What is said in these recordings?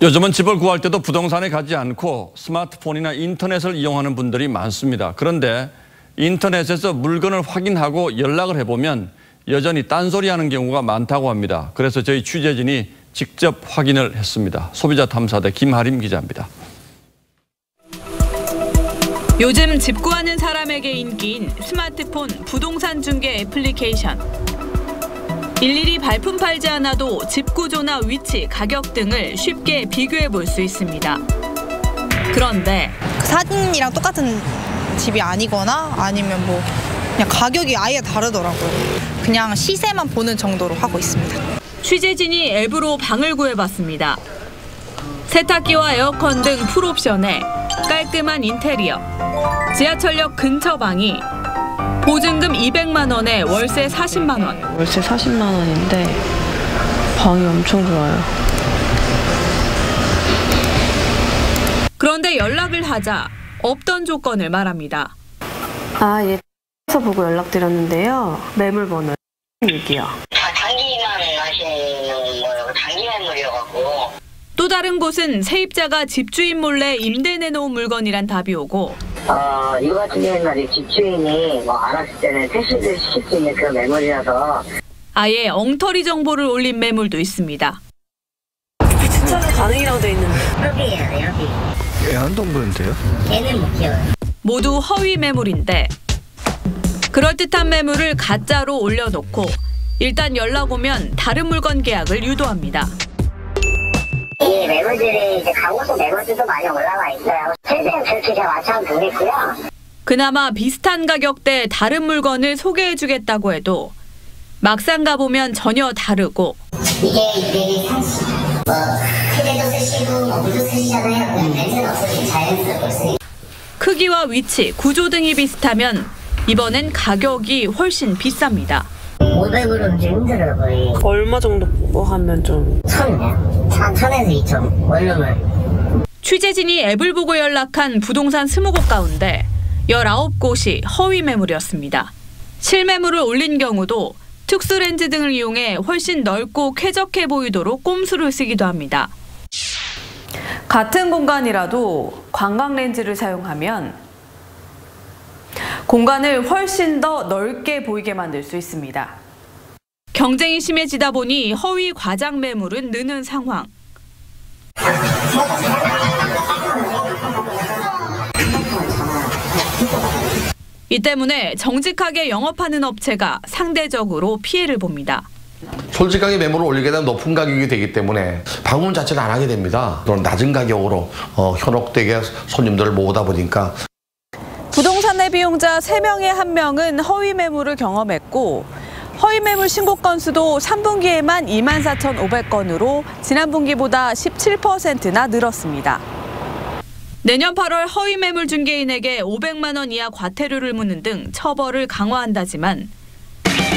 요즘은 집을 구할 때도 부동산에 가지 않고 스마트폰이나 인터넷을 이용하는 분들이 많습니다. 그런데 인터넷에서 물건을 확인하고 연락을 해보면 여전히 딴소리하는 경우가 많다고 합니다. 그래서 저희 취재진이 직접 확인을 했습니다. 소비자탐사대 김하림 기자입니다. 요즘 집 구하는 사람에게 인기인 스마트폰 부동산 중개 애플리케이션. 일일이 발품 팔지 않아도 집 구조나 위치, 가격 등을 쉽게 비교해 볼 수 있습니다. 그런데 사진이랑 똑같은 집이 아니거나 아니면 뭐 그냥 가격이 아예 다르더라고요. 그냥 시세만 보는 정도로 하고 있습니다. 취재진이 앱으로 방을 구해봤습니다. 세탁기와 에어컨 등 풀옵션에 깔끔한 인테리어, 지하철역 근처 방이 보증금 200만 원에 월세 40만 원. 월세 40만 원인데 방이 엄청 좋아요. 그런데 연락을 하자 없던 조건을 말합니다. 예, 서 보고 연락드렸는데요. 매물번호 6이요. 단기만 하시는 거예요. 단기 매물이어갖고. 또 다른 곳은 세입자가 집주인 몰래 임대 내놓은 물건이란 답이 오고 이거 같은 경우는 집주인이 알았을 때는 퇴실을 시킬 수 있는 그런 매물이라서 아예 엉터리 정보를 올린 매물도 있습니다. 주차가 가능이라고 돼 있는데. 여기예요, 여기. 애한동 보는데요? 얘는 못 키워요. 모두 허위 매물인데 그럴듯한 매물을 가짜로 올려놓고 일단 연락 오면 다른 물건 계약을 유도합니다. 이 매물들이 이제 가구수 매물들도 많이 올라와 있어요. 최대한 그렇게 제가 맞춰드리고요. 그나마 비슷한 가격대 다른 물건을 소개해주겠다고 해도 막상 가보면 전혀 다르고 이게 230, 크게도 쓰시고 물도 쓰시잖아요. 그냥 냄새는 없어지고 자연스럽고 쓰시고. 크기와 위치, 구조 등이 비슷하면 이번엔 가격이 훨씬 비쌉니다. 500으로는 좀 힘들어요, 거의. 얼마 정도 하면 좀? 1000이요. 1000에서 2000, 원룸은. 취재진이 앱을 보고 연락한 부동산 20곳 가운데 19곳이 허위 매물이었습니다. 실매물을 올린 경우도 특수 렌즈 등을 이용해 훨씬 넓고 쾌적해 보이도록 꼼수를 쓰기도 합니다. 같은 공간이라도 관광 렌즈를 사용하면 공간을 훨씬 더 넓게 보이게 만들 수 있습니다. 경쟁이 심해지다 보니 허위 과장 매물은 느는 상황. 이 때문에 정직하게 영업하는 업체가 상대적으로 피해를 봅니다. 솔직하게 매물을 올리게 되면 높은 가격이 되기 때문에 방문 자체를 안 하게 됩니다. 또는 낮은 가격으로 현혹되게 손님들을 모으다 보니까. 부동산 내 비용자 3명에 1명은 허위 매물을 경험했고 허위 매물 신고 건수도 3분기에만 24,500건으로 지난 분기보다 17%나 늘었습니다. 내년 8월 허위 매물 중개인에게 500만 원 이하 과태료를 묻는 등 처벌을 강화한다지만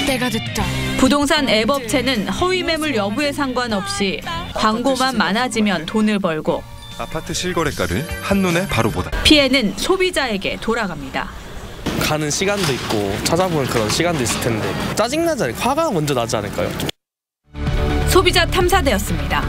때가 됐다. 부동산 앱 업체는 허위 매물 여부에 상관없이 광고만 많아지면 돈을 벌고 아파트 실거래가를 한눈에 바로 보다. 피해는 소비자에게 돌아갑니다. 가는 시간도 있고 찾아보는 그런 시간도 있을 텐데 짜증나지 않을까? 화가 먼저 나지 않을까요? 소비자 탐사대였습니다.